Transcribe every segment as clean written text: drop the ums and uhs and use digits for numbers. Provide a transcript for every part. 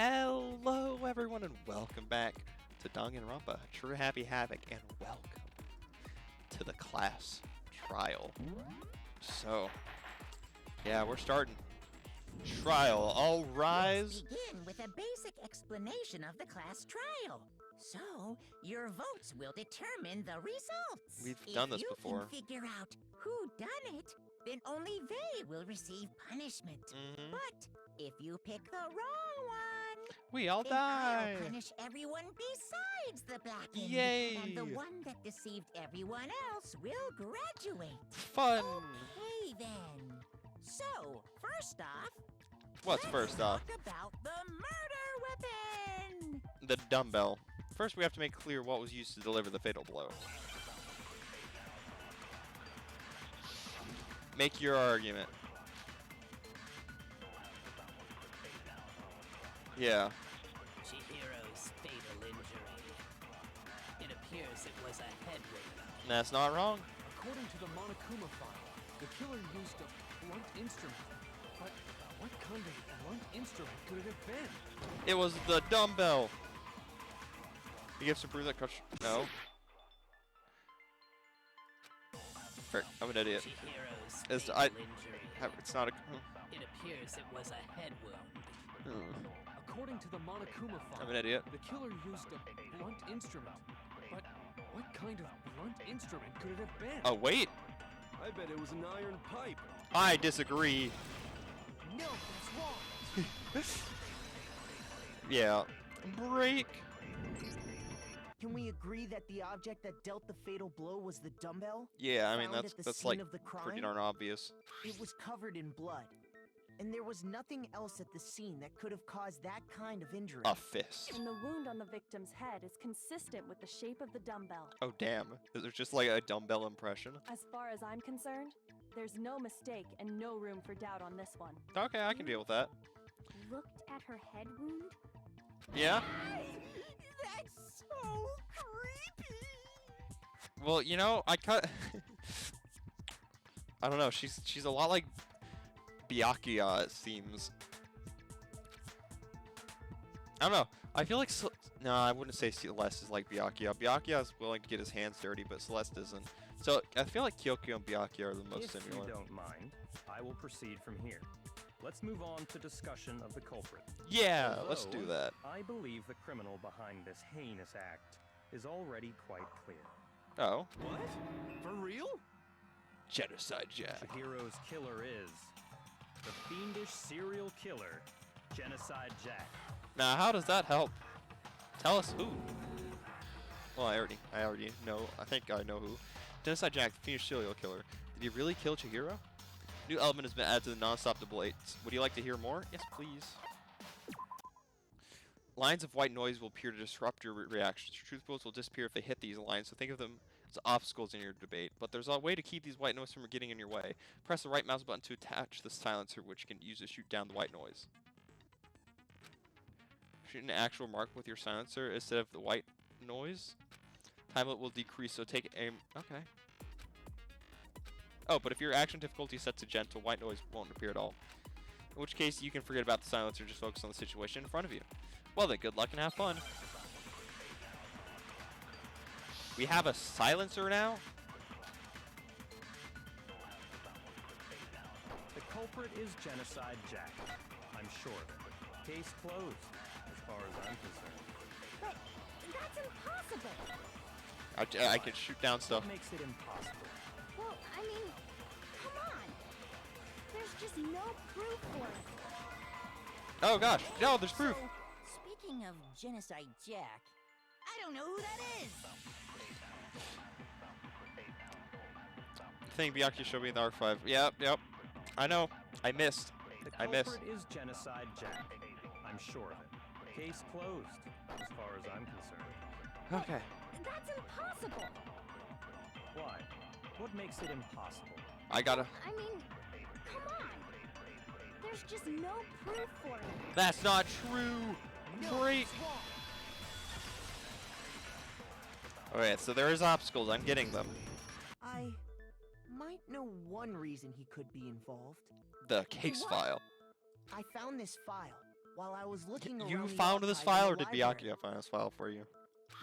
Hello everyone and welcome back to Danganronpa, True Happy Havoc, and welcome to the class trial. So, yeah, we're starting. Trial, all rise. Let's begin with a basic explanation of the class trial. So, your votes will determine the results. We've done this before. If you can figure out who done it, then only they will receive punishment. But if you pick the wrong one, we all then die. I'll punish everyone besides the blackened. Yay! And the one that deceived everyone else will graduate. Fun. Okay then. So, first off, What's first off? talk about the murder weapon. The dumbbell. First, we have to make clear what was used to deliver the fatal blow. Make your argument. Yeah. Chihiro's fatal injury. It appears it was a head wound. That's not wrong. According to the Monokuma file, the killer used a blunt instrument. But what kind of blunt instrument could it have been? It was the dumbbell. You have to prove that crush. No. Frick, I'm an idiot. Chihiro's It's, fatal injury. It's not a. It appears it was a head wound. According to the Monokuma file, I'm an idiot. the killer used a blunt instrument. But what kind of blunt instrument could it have been? Oh, wait. I bet it was an iron pipe. I disagree. No, that's wrong. Yeah. Break. Can we agree that the object that dealt the fatal blow was the dumbbell? Yeah, I mean, Found at the that's scene like of the pretty crime? darn obvious. It was covered in blood. And there was nothing else at the scene that could have caused that kind of injury. A fist. And the wound on the victim's head is consistent with the shape of the dumbbell. Oh, damn. There's just like a dumbbell impression. As far as I'm concerned, there's no mistake and no room for doubt on this one. Okay, I can deal with that. Looked at her head wound? Yeah? That's so creepy. Well, you know, I don't know. She's a lot like Byakuya, it seems. I don't know. I feel like no, I wouldn't say Celeste is like Byakuya. Byakuya is willing to get his hands dirty, but Celeste isn't. So I feel like Kyokyo and Byakuya are the most If similar. you don't mind, I will proceed from here. Let's move on to discussion of the culprit. Yeah, let's do Although, that. I believe the criminal behind this heinous act is already quite clear. Oh, What? For real? Genocide Jack. Chihiro's killer is the fiendish serial killer, Genocide Jack. Now, how does that help? Tell us who. Well, I already know. I think I know who. Genocide Jack, the fiendish serial killer. Did he really kill Chihiro? New element has been added to the non-stop debates. Would you like to hear more? Yes, please. Lines of white noise will appear to disrupt your reactions. Truth bullets will disappear if they hit these lines, so think of them as obstacles in your debate. But there's a way to keep these white noise from getting in your way. Press the right mouse button to attach the silencer, which you can use to shoot down the white noise. Shoot an actual mark with your silencer instead of the white noise. Time limit will decrease, so take aim. Okay. Oh, but if your action difficulty is set to gentle, white noise won't appear at all. In which case, you can forget about the silencer and just focus on the situation in front of you. Well then, good luck and have fun. We have a silencer now? The culprit is Genocide Jack. I'm sure of it. Case closed, as far as I'm concerned. But that's impossible. I can shoot down stuff. What makes it impossible? Well, I mean, come on. There's just no proof for it. Oh gosh, no, there's proof. So, speaking of Genocide Jack, I don't know who that is. The thing Byakuya showed me in the R5. Yep. I know. I missed. The I missed. culprit is Genocide Jack. I'm sure of it. Case closed, as far as I'm concerned. Okay. That's impossible. Why? What makes it impossible? I gotta. I mean, come on. There's just no proof for it. That's not true. Break. Alright, so there is obstacles. I'm getting them. I might know one reason he could be involved. The case What? file. I found this file. While I was looking around You the found this archive in file, the or did library, Byakuya find this file for you?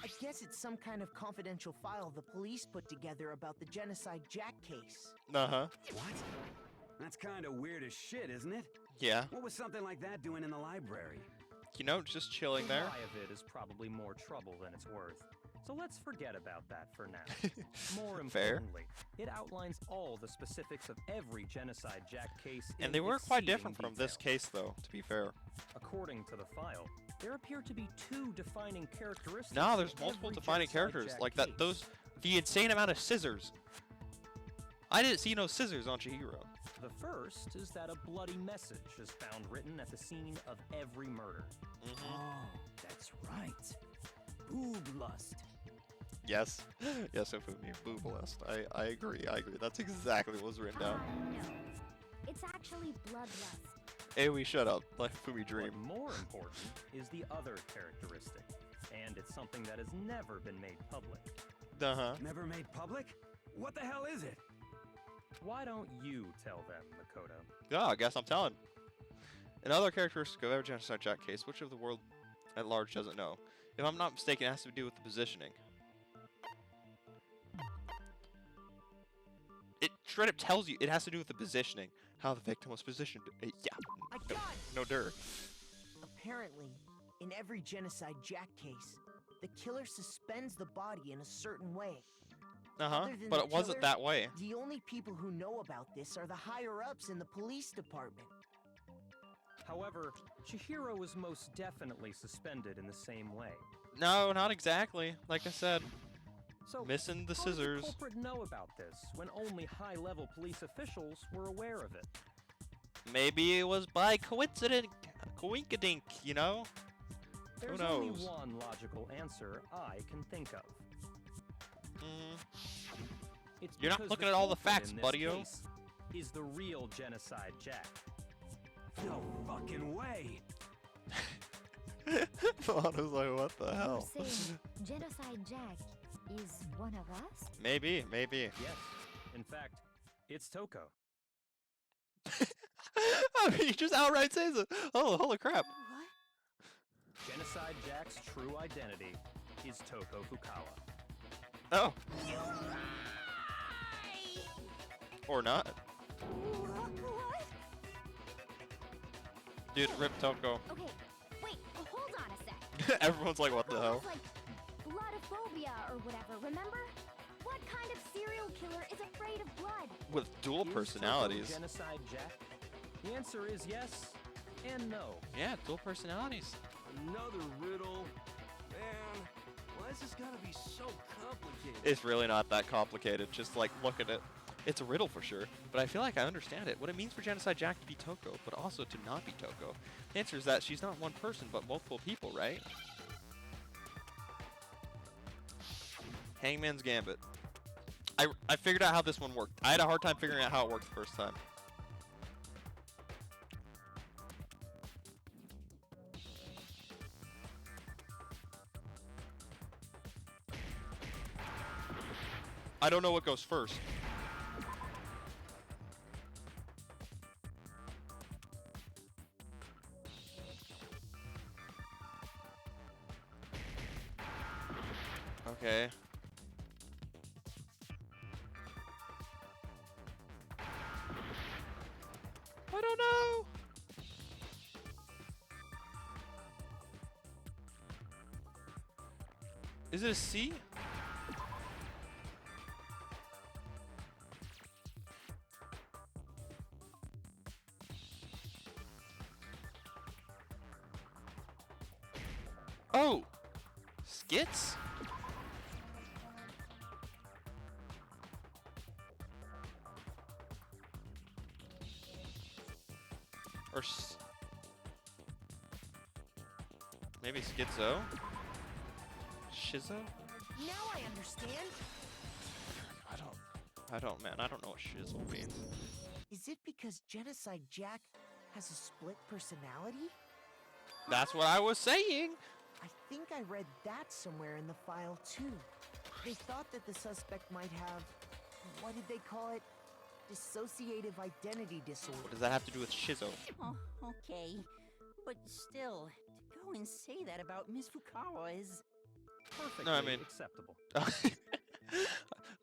I guess it's some kind of confidential file the police put together about the Genocide Jack case. Uh-huh. What? That's kind of weird as shit, isn't it? Yeah. What was something like that doing in the library? You know, just chilling The there. lie of it is probably more trouble than it's worth. So let's forget about that for now. More Fair. importantly, it outlines all the specifics of every Genocide Jack case. And in they were quite exceeding different from this detail. case, though, to be fair. According to the file, there appear to be two defining characteristics. No, there's of multiple every defining Genocide characters. Jack Like that, case. the insane amount of scissors. I didn't see no scissors on Chihiro. The first is that a bloody message is found written at the scene of every murder. Oh, that's right. Boob lust. Yes. Yes, Ifumi. Boobalist. I agree. I agree. That's exactly what was written down. No. It's actually bloodlust. Hey, we shut up. Like Fumi dream. But more important is the other characteristic, and it's something that has never been made public. Uh-huh. Never made public? What the hell is it? Why don't you tell them, Makoto? Yeah, I guess I'm telling. Another characteristic of every Genocide Jack case, which of the world at large doesn't know. If I'm not mistaken, it has to do with the positioning. It straight up tells you it has to do with the positioning. How the victim was positioned. Yeah. I got it! No dirt. Apparently, in every Genocide Jack case, the killer suspends the body in a certain way. Uh-huh. Other than But the it wasn't killer, that way. The only people who know about this are the higher-ups in the police department. However, Chihiro was most definitely suspended in the same way. No, not exactly. Like I said, So, missing the how did scissors. the culprit know about this when only high-level police officials were aware of it? Maybe it was by coincidence. Coinkadink, you know? There's Who only knows? one logical answer I can think of. It's You're not because looking at all the culprit facts, in this buddy-o. case is the real Genocide Jack. No fucking way. Fawn was like, what the hell? You're saying Genocide Jack is one of us? Maybe, maybe. Yes, in fact, it's Toko. I mean, he just outright says it. Oh, holy crap. What? Genocide Jack's true identity is Toko Fukawa. Oh. You lie! Or not. What? Dude, rip Toko. Okay, wait, hold on a sec. Everyone's like, what the Toko hell? has, like, bloodophobia or whatever, remember? What kind of serial killer is afraid of blood? With dual Is Toko personalities. Genocide Jack? The answer is yes and no. Yeah, dual personalities. Another riddle. Man, why is this gotta be so complicated? It's really not that complicated. Just like, look at it. It's a riddle for sure, but I feel like I understand it. What it means for Genocide Jack to be Toko, but also to not be Toko. The answer is that she's not one person, but multiple people, right? Hangman's Gambit. I figured out how this one worked. I had a hard time figuring out how it worked the first time. I don't know what goes first. Okay. I don't know. Is it a C? Oh! Skits? Or maybe schizo? Shizo? Now I understand. I don't, man. I don't know what shizzle means. Is it because Genocide Jack has a split personality? That's what I was saying. I think I read that somewhere in the file too. They thought that the suspect might have, what did they call it? Dissociative identity disorder. What does that have to do with shizo? Oh, okay. But still, to go and say that about Miss Fukawa is... Perfectly No, I mean- acceptable.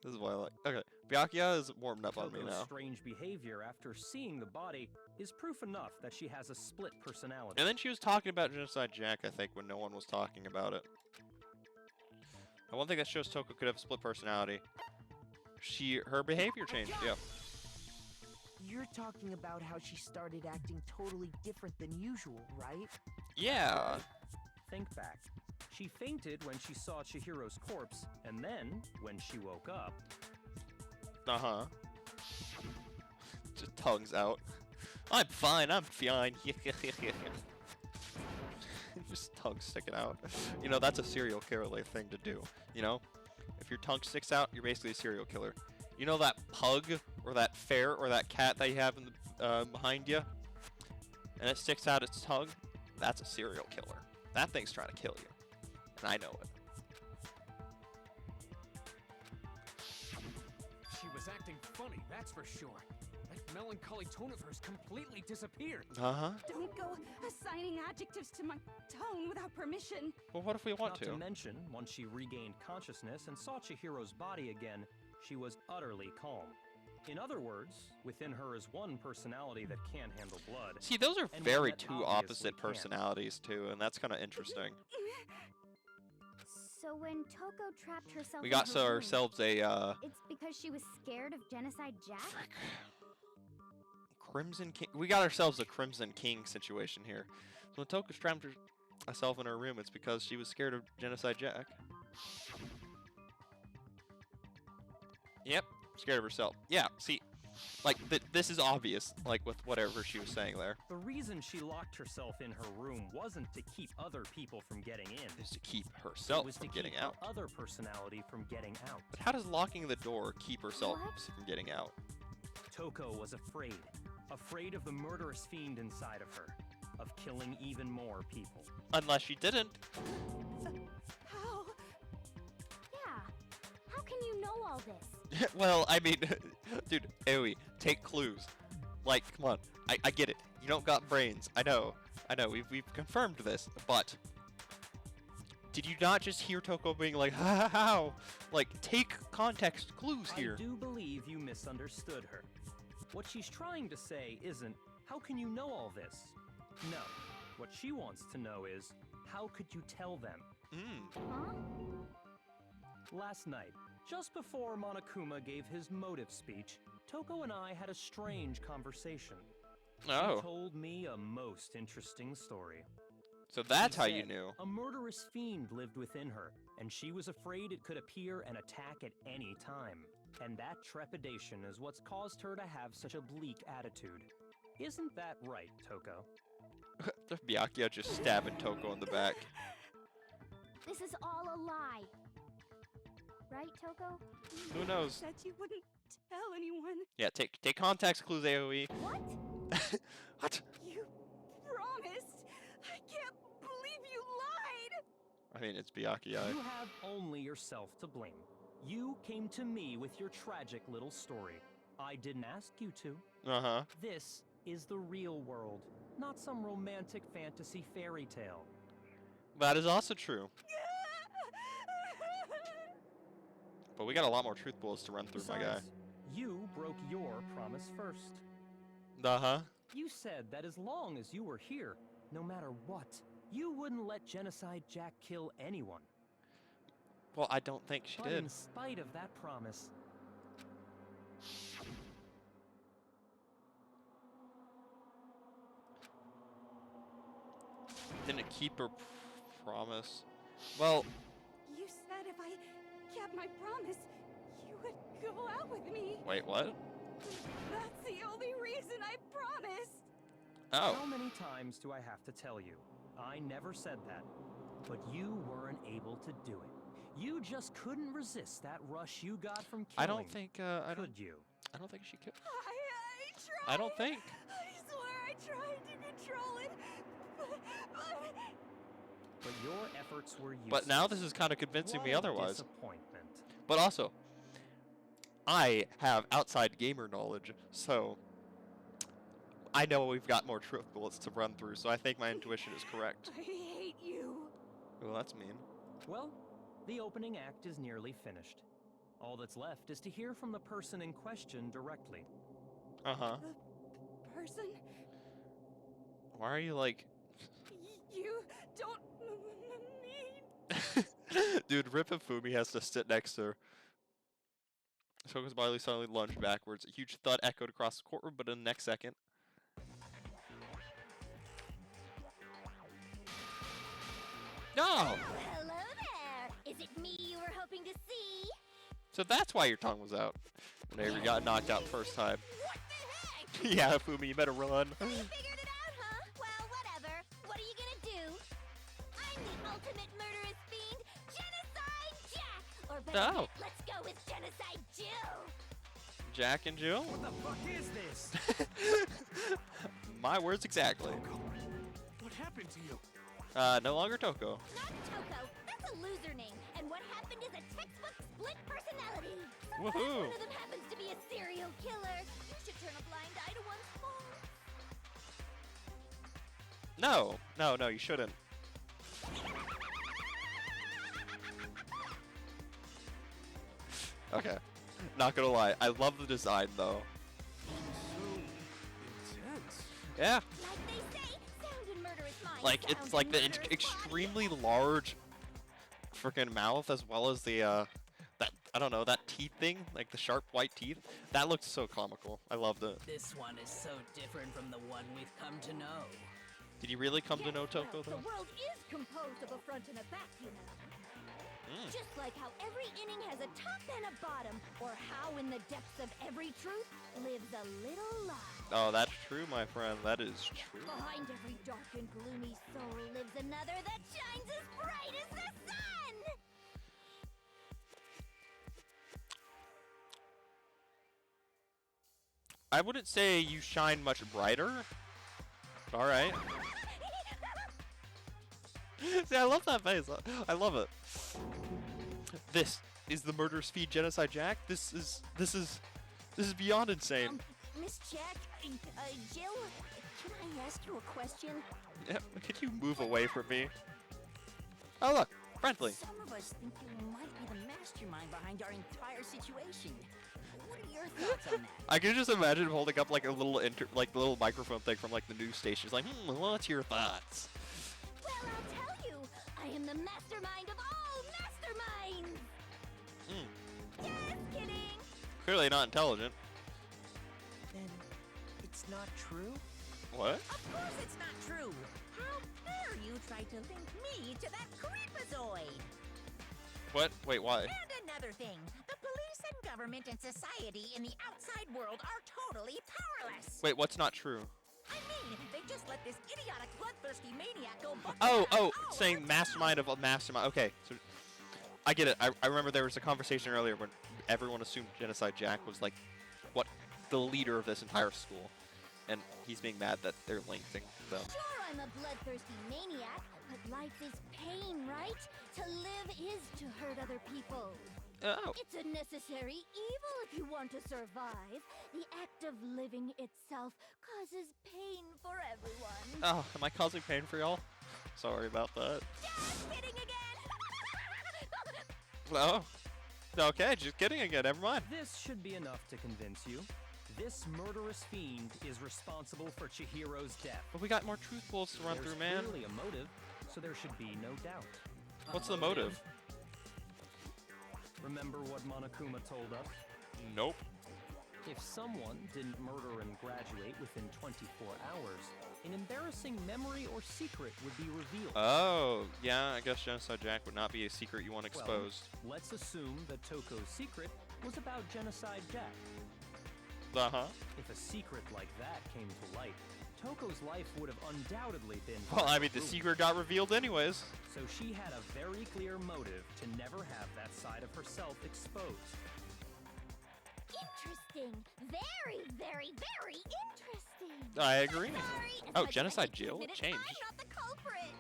This is why I like. Okay, Byakuya is warmed up on me Toko's now. strange behavior after seeing the body is proof enough that she has a split personality. And then she was talking about Genocide Jack, I think, when no one was talking about it. And one thing that shows Toko could have a split personality. Her behavior changed, yeah. You're talking about how she started acting totally different than usual, right? Yeah. Think back. She fainted when she saw Chihiro's corpse, and then, when she woke up... Uh-huh. Just tongues out. I'm fine, I'm fine. Just tongue sticking out. You know, that's a serial killer thing to do. You know? If your tongue sticks out, you're basically a serial killer. You know that pug, or that ferret, or that cat that you have in the, behind you? And it sticks out its tongue? That's a serial killer. That thing's trying to kill you. And I know it. She was acting funny, that's for sure. That melancholy tone of hers completely disappeared. Uh-huh. Don't go assigning adjectives to my tone without permission. Well, what if we want Not to mention, once she regained consciousness and saw Chihiro's body again, she was utterly calm. In other words, within her is one personality that can't handle blood. See, those are and very one that two obviously opposite can't. personalities, too, and that's kind of interesting. So when Toko trapped herself We in got her room, ourselves a, it's because she was scared of Genocide Jack? Crimson King. We got ourselves a Crimson King situation here. So when Toko trapped herself in her room, it's because she was scared of Genocide Jack. Yep, scared of herself. Yeah, see, like, this is obvious, like, with whatever she was saying there. The reason she locked herself in her room wasn't to keep other people from getting in. Is to keep It herself was from to getting keep out. her other personality from getting out. But how does locking the door keep herself What? from getting out? Toko was afraid. Afraid of the murderous fiend inside of her. Of killing even more people. Unless she didn't. How? Yeah. How can you know all this? Well, I mean, dude, Aoi, take clues. Like, come on, I get it. You don't got brains. I know, we've confirmed this, but did you not just hear Toko being like, how? Like, take context clues here. I do believe you misunderstood her. What she's trying to say isn't, how can you know all this? No. What she wants to know is, how could you tell them? Huh? Last night, just before Monokuma gave his motive speech, Toko and I had a strange conversation. Oh. He told me a most interesting story. So that's He how you said knew. A murderous fiend lived within her, and she was afraid it could appear and attack at any time. And that trepidation is what's caused her to have such a bleak attitude. Isn't that right, Toko? Byakuya just stabbing Toko in the back. This is all a lie. Right, Toko? Who knows? Said you wouldn't tell anyone. Yeah, take context clues, AoE. What? What? You promised. I can't believe you lied. I mean, it's Byakuya. You have only yourself to blame. You came to me with your tragic little story. I didn't ask you to. Uh-huh. This is the real world, not some romantic fantasy fairy tale. That is also true. But we got a lot more truth bullets to run through, my guy. Besides, you broke your promise first. Uh-huh. You said that as long as you were here, no matter what, you wouldn't let Genocide Jack kill anyone. Well, I don't think she But did. in spite of that promise, Didn't keep her promise. Well, You said if I kept my promise, you would go out with me. wait, what? That's the only reason I promised. Oh. how many times do I have to tell you? I never said that. But you weren't able to do it. You just couldn't resist that rush you got from killing. I don't think, Could you? I don't think she could. I tried. I don't think. I swear I tried to control it, but But your efforts were useless. But now this is kind of convincing What me a otherwise. disappointment. But also, I have outside gamer knowledge, so I know we've got more truth bullets to run through, so I think my intuition is correct. I hate you. Well, that's mean. Well, the opening act is nearly finished. All that's left is to hear from the person in question directly. Uh-huh. The person? Why are you like... You don't mean... Dude, Rip Fumi has to sit next to her. Toko's body suddenly lunged backwards. A huge thud echoed across the courtroom, but in the next second... No! Hello there! Is it me you were hoping to see? So that's why your tongue was out. Whenever you got knocked out the first time. What the heck? Yeah, Fumi, you better run. You figured it out, huh? Well, whatever. What are you gonna do? I'm the ultimate murderous fiend, Genocide Jack! Or better Oh. yet, let's go with Genocide Jill! Jack and Jill? What the fuck is this? My words exactly. What happened to you? No longer Toko. Not Toko. That's a loser name. And what happened is a textbook split personality. Sometimes Woohoo. one of them happens to be a serial killer. You should turn a blind eye to one's faults. No, you shouldn't. Okay. Not gonna lie, I love the design though. So intense. Yeah. Like they say, sound and murderous minds. Like, it's sound like and the murderous extremely large freaking mouth as well as the, that, I don't know, that teeth thing, like the sharp white teeth. That looks so comical. I loved it. This one is so different from the one we've come to know. Did you really come to Yes, know Toko well, though? the world is composed of a front and a back, you know. Just like how every inning has a top and a bottom, or how in the depths of every truth lives a little lie. Oh, that's true, my friend. That is true. Behind every dark and gloomy soul lives another that shines as bright as the sun! I wouldn't say you shine much brighter. All right. See, I love that face. I love it. This is the murderous feed Genocide Jack. This is beyond insane. Miss Jack, Jill, can I ask you a question? Yeah, could you move away from me? Oh look, friendly. Some of us think you might be the mastermind behind our entire situation. What are your thoughts on that? I can just imagine him holding up like a little little microphone thing from like the news station. He's like, what's your thoughts? Well, I'll tell you, I am the mastermind of all masterminds! Just kidding! Clearly not intelligent. Then it's not true? What? Of course it's not true. How dare you try to link me to that creepazoid? What? Wait, why? And another thing, the police and government and society in the outside world are totally powerless. Wait, what's not true? I mean, they just let this idiotic, bloodthirsty maniac go buck Oh, wild all saying over mastermind of a mastermind. Okay, so I get it. I remember there was a conversation earlier when everyone assumed Genocide Jack was like what the leader of this entire school, and he's being mad that they're linking them. Sure, I'm a bloodthirsty maniac, but life is pain, right? To live is to hurt other people. Oh. It's a necessary evil if you want to survive. The act of living itself causes pain for everyone. Oh, am I causing pain for y'all? Sorry about that. Just kidding again! No. Okay, just kidding again. Never mind. This should be enough to convince you. This murderous fiend is responsible for Chihiro's death. But we got more truth bullets to run There's through, man. clearly a motive, so there should be no doubt. What's the motive? Remember what Monokuma told us? Nope. If someone didn't murder and graduate within 24 hours, an embarrassing memory or secret would be revealed. Oh, yeah, I guess Genocide Jack would not be a secret you want exposed. Well, let's assume that Toko's secret was about Genocide Jack. Uh-huh. If a secret like that came to light, Toko's life would have undoubtedly been... Well, I mean, the ruined. secret got revealed anyways. So she had a very clear motive to never have that side of herself exposed. Interesting. Very, very, very interesting. I agree. Sorry, as Oh, much as Genocide I hate to Jill? admit it, Changed. I'm not the culprit.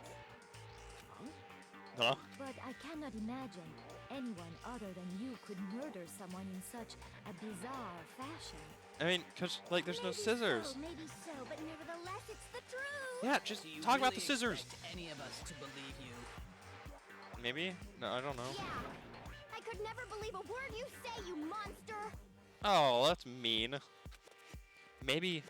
Huh? But I cannot imagine anyone other than you could murder someone in such a bizarre fashion. I mean, cause like there's no Maybe scissors. So, maybe so, but nevertheless, it's the truth. Yeah, just Do you talk about really the scissors. expect any of us to believe you? Maybe? No, I don't know. Yeah. I could never believe a word you say, you monster. Oh, that's mean. Maybe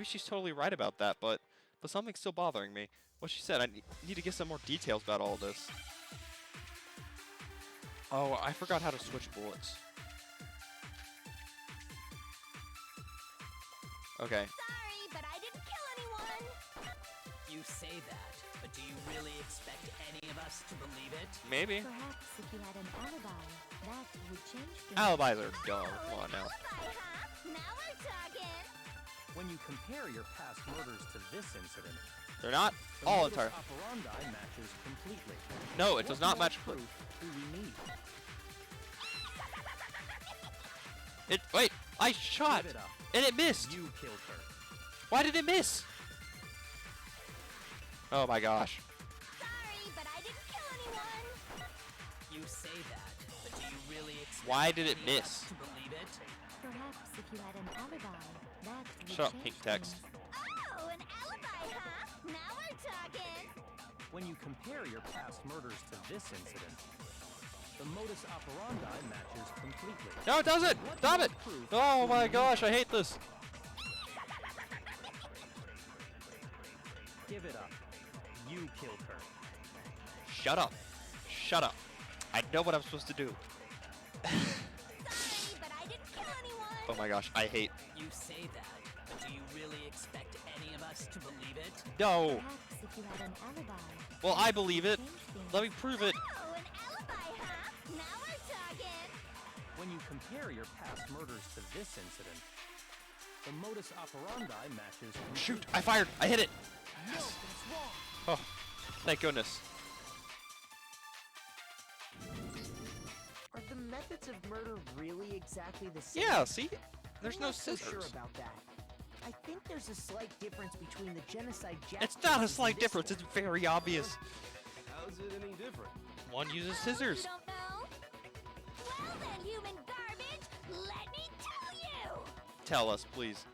she's totally right about that, but something's still bothering me. What she said, I need to get some more details about all this. Oh, I forgot how to switch bullets. Okay. Sorry, but I didn't kill anyone. You say that, but do you really expect any of us to believe it? Maybe. Perhaps if you had an alibi, that would change things. Alibis are dumb. Come on now. Alibi, huh? Now we're talking. When you compare your past murders to this incident, They're not the all modus entire. operandi matches completely. No, it does What not more match. proof do we need? Wait, I shot Give it up. and it missed. You killed her. Why did it miss? Oh my gosh. Sorry, but I didn't kill anyone. You say that, but do you really expect Why did it any of miss? us to believe it? Perhaps if you had an alibi, that would Shut up, change pink text. things. Oh, an alibi, huh? Now we're talking. When you compare your past murders to this incident, the modus operandi matches completely. No, it doesn't. What Stop more it. proof Oh do my we gosh, need? I hate this. Give it up. You killed her. Shut up. Shut up. I know what I'm supposed to do. Sorry, but I didn't kill anyone. Oh my gosh, I hate. You say that, but do you really expect any of us to believe it? No. Perhaps if you had an alibi. Well, I believe it. change things. Let me prove it. Oh, an alibi, huh? Now we're talking. When you compare your past murders to this incident, the modus operandi matches completely. Shoot, I fired. I hit it. No, that's wrong. Oh, thank goodness. Are the methods of murder really exactly the same? Yeah, see? There's I'm no not so scissors. sure about that. I think there's a slight difference between the Genocide Jack. It's not a cases slight and this difference. one. It's very obvious. How's it any different? One uses You scissors. don't know? Well then, human garbage, let me tell you. Tell us, please.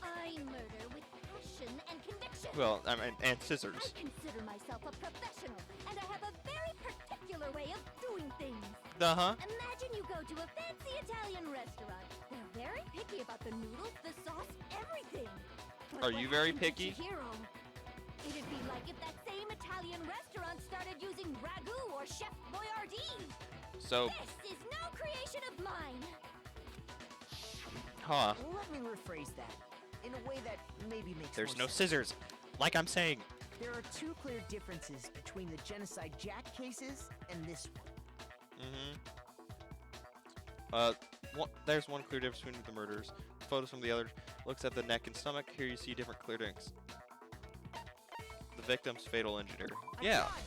I murder with passion and conviction. Well, I mean, and I scissors. consider myself a professional, and I have a very particular way of doing things. Uh-huh. Imagine you go to a fancy Italian restaurant. They're very picky about the noodles, the sauce, everything. But Are what you very happened to picky? Chihiro? It'd be like if that same Italian restaurant started using ragu or Chef Boyardee. So, This is no creation of mine. huh. Let me rephrase that in a way that maybe makes There's more no sense. scissors. Like I'm saying. There are two clear differences between the Genocide Jack cases and this one. There's one clear difference between the murders. Photos from the other looks at the neck and stomach. Here you see different clear things. The victim's fatal injury. I Yeah. got it.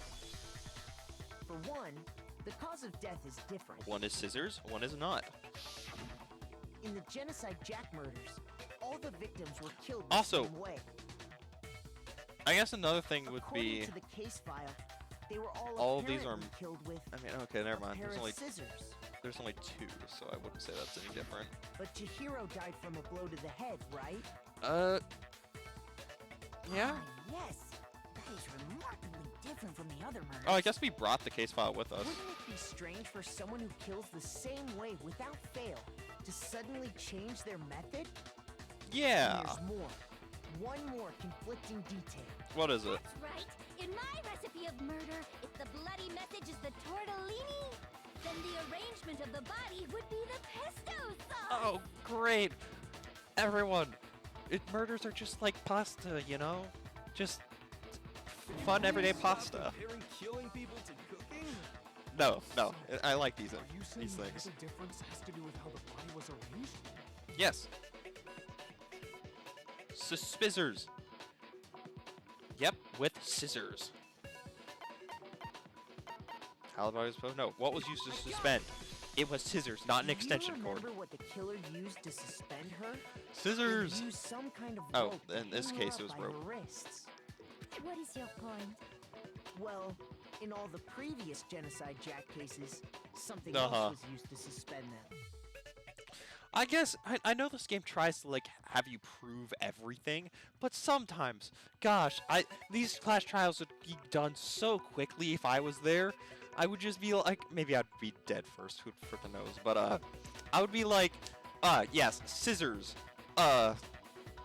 For one, the cause of death is different. One is scissors, one is not. In the Genocide Jack murders, all the victims were killed Also, the same way. I guess another thing would According be. to the case file, they were all of these are- apparently killed with I mean, okay, never a mind. pair There's of only scissors. two, so I wouldn't say that's any different. But Chihiro died from a blow to the head, right? Yeah. Ah, yes. That is remarkably different from the other murders. Oh, I guess we brought the case file with us. Wouldn't it be strange for someone who kills the same way without fail to suddenly change their method? Yeah. And there's more. One more conflicting detail. What is it? That's right. In my recipe of murder, if the bloody message is the tortellini, then the arrangement of the body would be the pesto sauce. Oh, great. Everyone, murders are just like pasta, you know? Just fun everyday Stop pasta. comparing killing people to cooking? No, I like these Are you saying these that things. the difference has to do with how the body was arranged? Yes. Scissors. Yep, with scissors. Alibi was supposed. No, what was used to suspend? It was scissors, not an Do extension you cord. remember what the killer used to suspend her? Scissors. He used some kind of Oh, rope in to this hang her case up it was by rope. her wrists. What is your point? Well, in all the previous Genocide Jack cases, something Uh-huh. else was used to suspend them. I guess I know this game tries to like have you prove everything, but sometimes, gosh, these class trials would be done so quickly if I was there. I would just be like, maybe I'd be dead first, who freaking knows? But I would be like, yes, scissors,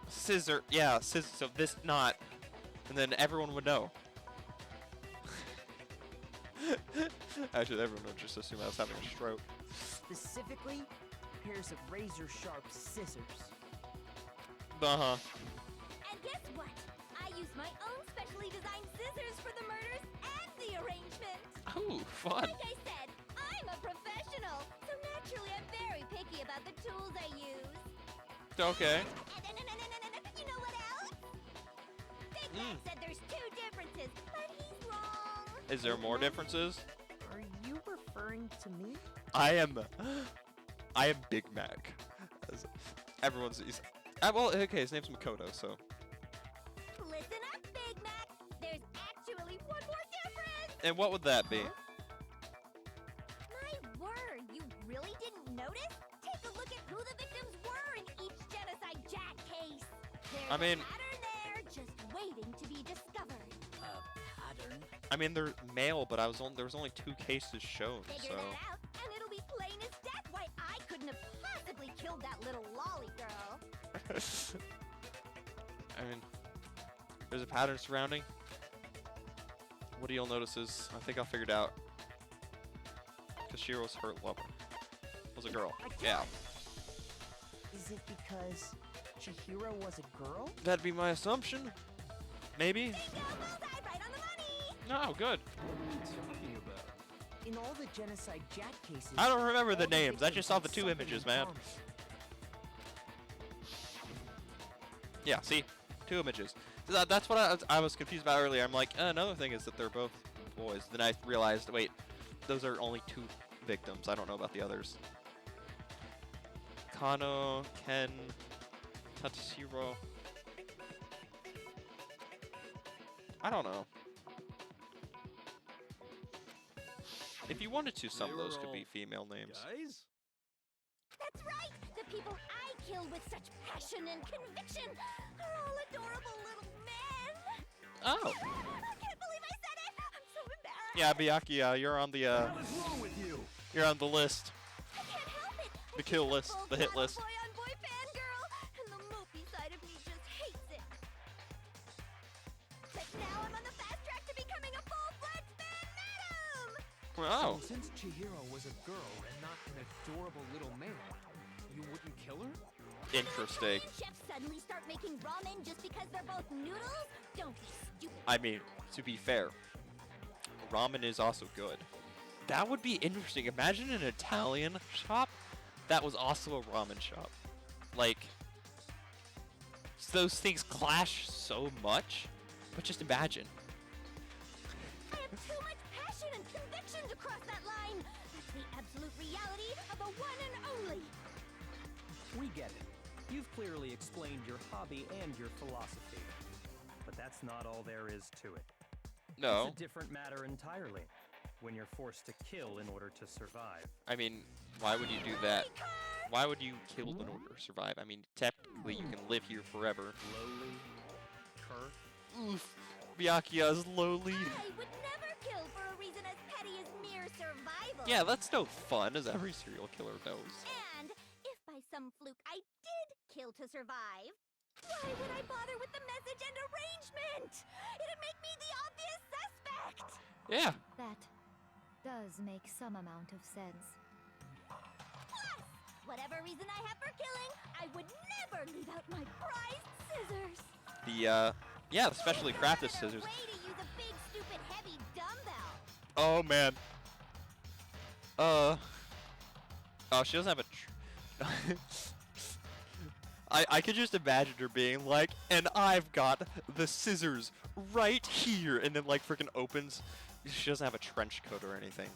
scissor, yeah, scissors. So this not, and then everyone would know. Actually, everyone would just assume I was having a stroke. Specifically, pairs of razor-sharp scissors. Uh-huh. And guess what? I use my own specially designed scissors for the murders and the arrangement. Ooh, fun. Like I said, I'm a professional, so naturally I'm very picky about the tools I use. Okay. And you know what else? Big Man said there's 2 differences, but he's wrong. Is there more differences? Are you referring to me? I am Big Mac. As everyone's well, okay, his name's Makoto, so. Listen up, Big Mac. There's actually one more difference. And what would that be? My word, you really didn't notice? Take a look at who the victims were in each Genocide Jack case. There's I mean, a pattern there, just waiting to be discovered. Pattern? I mean they're male, but there was only 2 cases shown, Figure so. that out, and it'll be plain as death why I couldn't have possibly killed that little lolly girl. I mean, there's a pattern surrounding. What you'll notice is, I think I figured out. Kashiro's hurt lover was a girl. Yeah. Is it because Chihiro was a girl? That'd be my assumption. Maybe. Bingo, bullseye, right on the money. No, good. What are you talking about? In all the Genocide Jack cases... I don't remember the all names. I victims just saw had the 2 something images, in man. common. Yeah, see? 2 images. So that's what I was confused about earlier. I'm like, another thing is that they're both boys. Then I realized, wait, those are only 2 victims. I don't know about the others. Kano, Ken, Tatsuhiro. I don't know. If you wanted to, some of those could be female names. Guys? That's right. The people I killed with such passion and conviction are all adorable little men. Oh. I can't believe I said it. I'm so embarrassed. Yeah, Byakuya, you're on the What is wrong with you? you're on the list. I can't help it. The kill list, the hit list. Boy-on-boy fangirl, and the mopey side of me just hates it. But now I'm on the fast track to becoming a full-fledged fan madam. Oh. So since Chihiro was a girl and not an adorable little man, you wouldn't kill her? Interesting. Italian chefs suddenly start making ramen just because they're both noodles? Don't be stupid. I mean, to be fair, ramen is also good. That would be interesting. Imagine an Italian shop that was also a ramen shop. Like, those things clash so much, but just imagine. I have too much passion and conviction to cross that line. That's the absolute reality of a one and only. We get it. You've clearly explained your hobby and your philosophy. But that's not all there is to it. No. It's a different matter entirely. When you're forced to kill in order to survive. I mean, why would you do that? Why would you kill in order to survive? I mean, technically you can live here forever. Lowly, cursed. Oof. Byakuya's lowly. I would never kill for a reason as petty as mere survival. Yeah, that's no fun, as every serial killer knows. And if by some fluke I did kill to survive, why would I bother with the message and arrangement? It'd make me the obvious suspect. Yeah. That does make some amount of sense. Plus, whatever reason I have for killing, I would never leave out my prized scissors. Yeah, the specially crafted scissors. Way to use a big, stupid, heavy dumbbell. Oh, man. Oh, she doesn't have a... I could just imagine her being like, and I've got the scissors right here, and then like freaking opens. She doesn't have a trench coat or anything.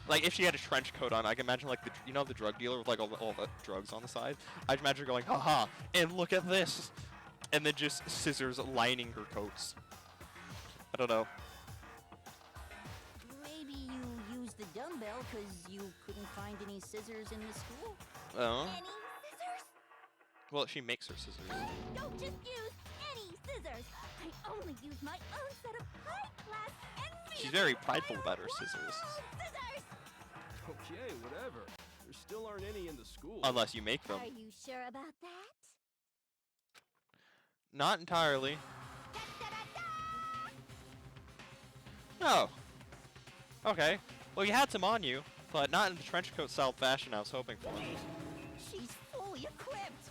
Like if she had a trench coat on, I can imagine like the drug dealer with like all the drugs on the side. I'd imagine her going, haha, and look at this, and then just scissors lining her coats. I don't know. Maybe you used the dumbbell because you couldn't find any scissors in the school? Oh. Any Well, she makes her scissors. Don't just use any scissors. I only use my own set of high-class enviable She's very prideful about her scissors. scissors. Okay, whatever. There still aren't any in the school. Unless you make them. Are you sure about that? Not entirely. Da-da-da-da! Oh. Okay. Well, you had some on you, but not in the trench coat style fashion I was hoping for. She's fully equipped.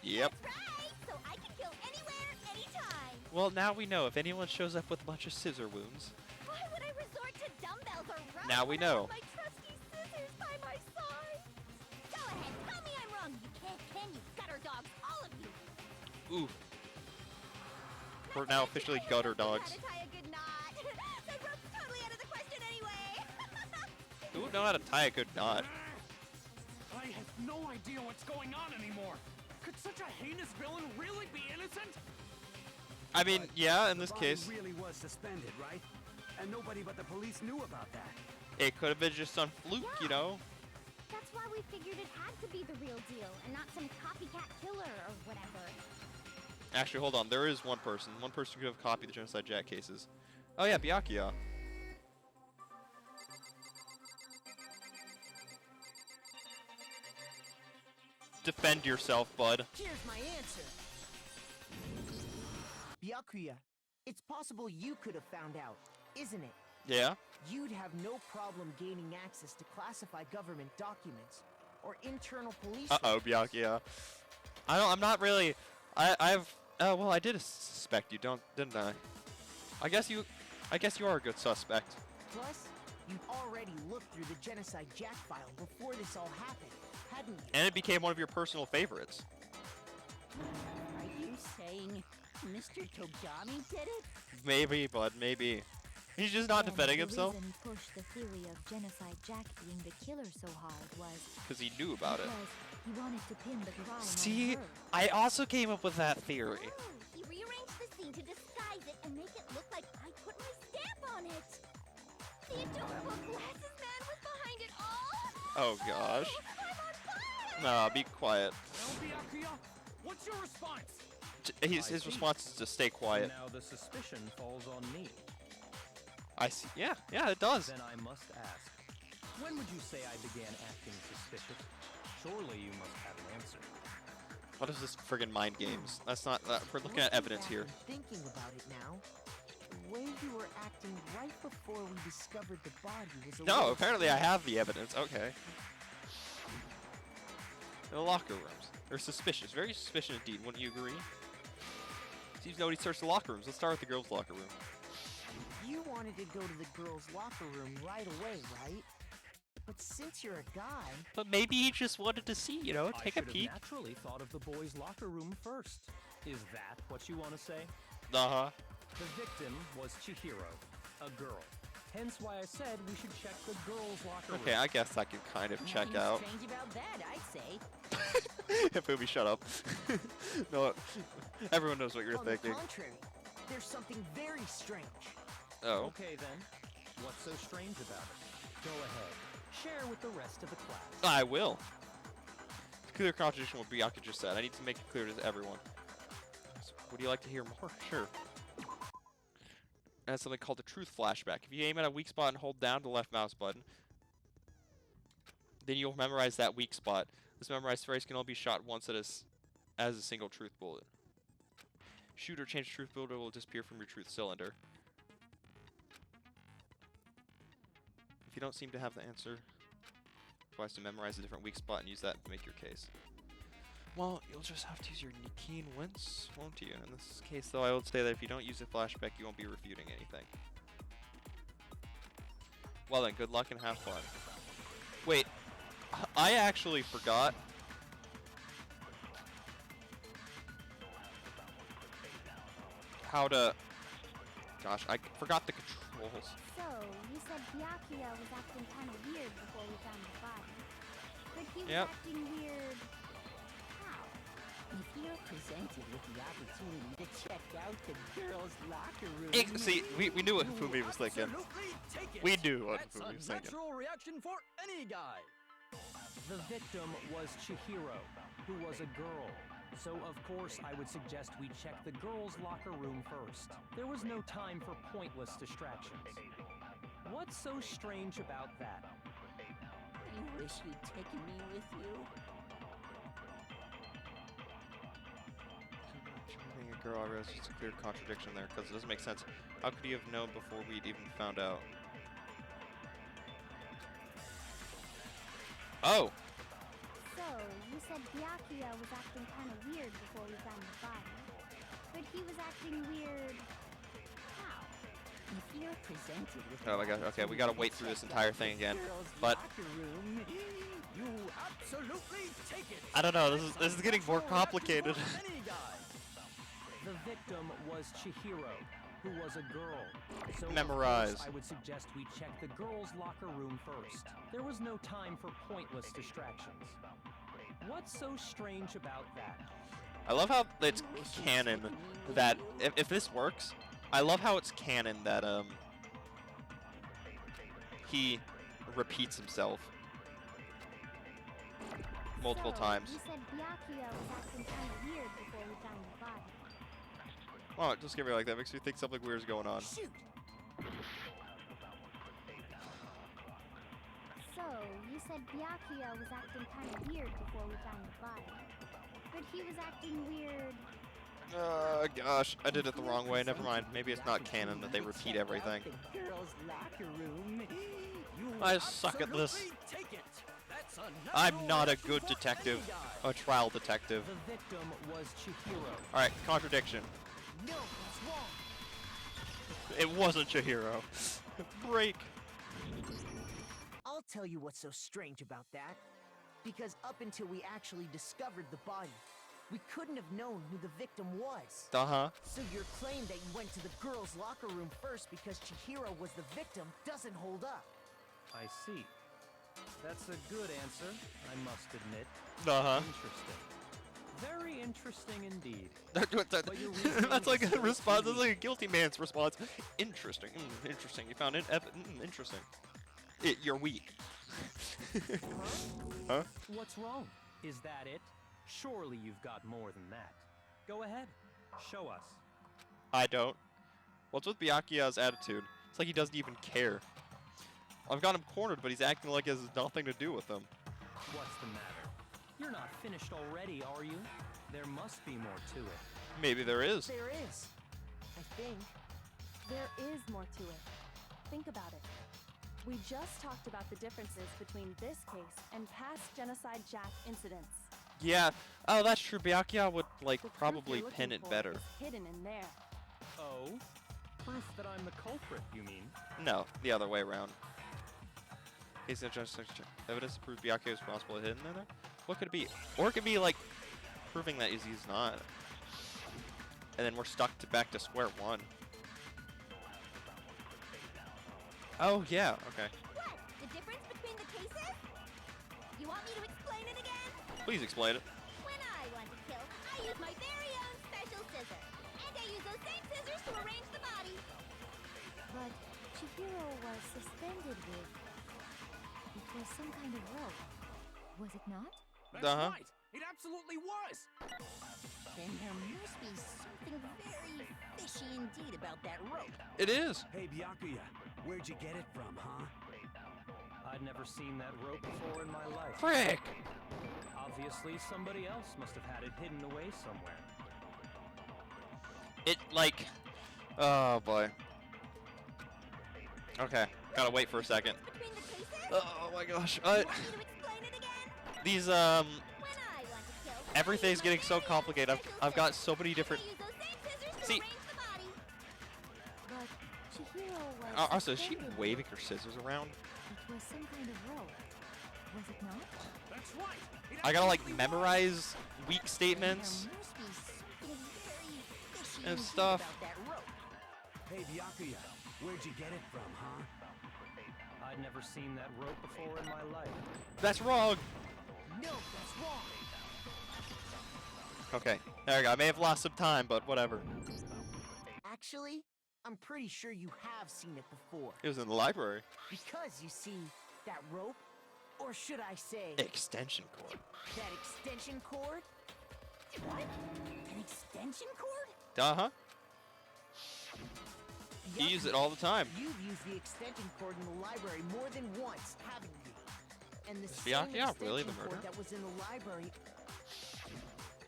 Yep. That's right, so I can kill anywhere, anytime. Well, now we know if anyone shows up with a bunch of scissor wounds. Why would I resort to dumbbells or ropes Now we when I know. have my trusty scissors by my side? Go ahead, tell me I'm wrong. You can't, can you, gutter dogs, all of you? Ooh. We're now officially gutter dogs. How to tie a good knot. The rope's totally out of the question anyway. Who would know how to tie a good knot? I have no idea what's going on anymore. Could such a heinous villain really be innocent? I mean, yeah, in The this body case, really was suspended, right? And nobody but the police knew about that. it could have been just some fluke, you know? That's why we figured it had to be the real deal and not some copycat killer or whatever. Actually, hold on. There is one person. One person who could have copied the Genocide Jack cases. Oh, yeah, Byakuya. Defend yourself, bud. Here's my answer. Byakuya, it's possible you could have found out, isn't it? Yeah? You'd have no problem gaining access to classified government documents or internal police. Uh-oh, Byakuya. I'm not really... well, I did suspect you, didn't I? I guess you are a good suspect. Plus, you'd already looked through the Genocide Jack file before this all happened, hadn't you? And it became one of your personal favorites. Are you saying Mr. Togami did it? Maybe, bud, maybe. He's just not defending himself. The reason he pushed the theory of Genocide Jack being the killer so hard was Because he knew about it. because he wanted to pin the crime See, on her. I also came up with that theory. Oh, he rearranged the scene to disguise it and make it look like I put my stamp on it. The adorable glasses man was behind it all. Oh, gosh. I'm on fire. Nah, be quiet. Well, Byakuya, what's your response? His response is to stay quiet. Now the suspicion falls on me. I see. Yeah, it does. Then I must ask, when would you say I began acting suspicious? Surely you must have an answer. What is this friggin' mind games? That's not. We're looking at Looking evidence back here. and thinking about it now, the way you were acting right before we discovered the body was a No, little apparently I strange. have the evidence. Okay. The locker rooms. They're suspicious. Very suspicious indeed. Wouldn't you agree? Seems nobody searched the locker rooms. Let's start with the girls' locker room. You wanted to go to the girls' locker room right away, right? But since you're a guy, But maybe he just wanted to see, you know, I take a should have peek. naturally thought of the boys' locker room first. Is that what you want to say? Uh-huh. The victim was Chihiro, a girl. Hence why I said we should check the girls' locker room. Okay, I guess I can kind of check Nothing out. strange about that, I'd say. Fumi, shut up. No, everyone knows what you're on thinking. the contrary, there's something very strange. Oh. Okay then, what's so strange about it? Go ahead, share with the rest of the class. I will. It's a clear contradiction with what Byakuya just said. I need to make it clear to everyone. So, would you like to hear more? Sure. That's something called the truth flashback. If you aim at a weak spot and hold down the left mouse button, then you'll memorize that weak spot. This memorized phrase can only be shot once as a single truth bullet. Shoot or change truth bullet will disappear from your truth cylinder. If you don't seem to have the answer, advise to memorize a different weak spot and use that to make your case. Well, you'll just have to use your keen wince, won't you? In this case, though, I would say that if you don't use a flashback, you won't be refuting anything. Well then, good luck and have fun. Wait, I actually forgot. How to... Gosh, I forgot the controls. So, you said Byakuya was acting kind of weird before we found the body. But he was Yep. acting weird... how? If you're presented with the opportunity to check out the girls' locker room, See, we knew what Fumi was thinking. Absolutely take it. We knew what That's Fumi a was thinking. natural reaction for any guy. The victim was Chihiro, who was a girl. So, of course, I would suggest we check the girls' locker room first. There was no time for pointless distractions. What's so strange about that? You wish you'd taken me with you. Being a girl, I realize it's a clear contradiction there, because it doesn't make sense. How could he have known before we'd even found out? Oh! So, you said Byakuya was acting kind of weird before we found the body. But he was acting weird... how? If you're presented with Oh my gosh, okay, we gotta wait through this entire thing again. But... You absolutely take it. I don't know, this is getting more complicated. The victim was Chihiro, who was a girl. So Memorize. of course, I would suggest we check the girls' locker room first. There was no time for pointless distractions. What's so strange about that? I love how it's canon that, if this works, I love how it's canon that, he repeats himself multiple times. You said Byakuya was acting kind of weird before we found the body. Oh, just give me like that. Makes me think something weird's going on. Shoot! So, you said Byakuya was acting kind of weird before we found the body. But he was acting weird... Gosh, I did it the wrong way. Never mind. Maybe it's not canon that they repeat everything. I suck at this. I'm not a good detective. A trial detective. The victim was Chihiro. Alright, contradiction. No, that's wrong. It wasn't Chihiro. Break. I'll tell you what's so strange about that. Because up until we actually discovered the body, we couldn't have known who the victim was. Uh-huh. So your claim that you went to the girls' locker room first because Chihiro was the victim doesn't hold up. I see. That's a good answer, I must admit. Uh-huh. Interesting. Very interesting indeed. That's like a response. That's like a guilty man's response. Interesting. Interesting. You found it. Interesting. You're weak. Huh? What's wrong? Is that it? Surely you've got more than that. Go ahead. Show us. I don't. What's with Byakuya's attitude? It's like he doesn't even care. I've got him cornered, but he's acting like it has nothing to do with him. What's the matter? You're not finished already, are you? There must be more to it. Maybe there is. There is. I think. There is more to it. Think about it. We just talked about the differences between this case and past Genocide Jack incidents. Yeah. Oh, that's true. Byakuya would, like, The proof probably you're pin looking it for better. is hidden in there. Oh? Proof that I'm the culprit, you mean? No, the other way around. Case of evidence to prove Byakuya is responsible hidden in there? What could it be? Or it could be, like, proving that he's not. And then we're stuck back to square one. Oh, yeah. Okay. What? The difference between the cases? You want me to explain it again? Please explain it. When I want to kill, I use my very own special scissors. And I use those same scissors to arrange the body. But Chihiro was suspended with... It was some kind of rope. Was it not? That's right. It absolutely was. Then there must be something very fishy indeed about that rope. It is. Hey, Byakuya, where'd you get it from, huh? I'd never seen that rope before in my life. Frick! Obviously, somebody else must have had it hidden away somewhere. It, like... Oh, boy. Okay. Gotta wait for a second. Between the cases? Oh, my gosh. You want me to explain it again? These, When I want to kill, everything's getting so complicated. I've got so many different... I use those same scissors to See- arrange the body. But Chihiro was Also, is she suspended waving her scissors around? It was some kind of rope. Was it not? That's right. It I gotta, like, absolutely was. memorize weak statements There must be something very fishy and indeed stuff. about that rope. Hey, Byakuya, where'd you get it from, huh? I'd never seen that rope before in my life. That's wrong! No, that's wrong. Okay, there we go. I may have lost some time, but whatever. Actually, I'm pretty sure you have seen it before. It was in the library. Because, you see, that rope, Or should I say... Extension cord. That extension cord? What? An extension cord? Uh-huh. You use it all the time. You've used the extension cord in the library more than once, haven't you? And the Is same Byakuya extension really the cord murderer? that was in the library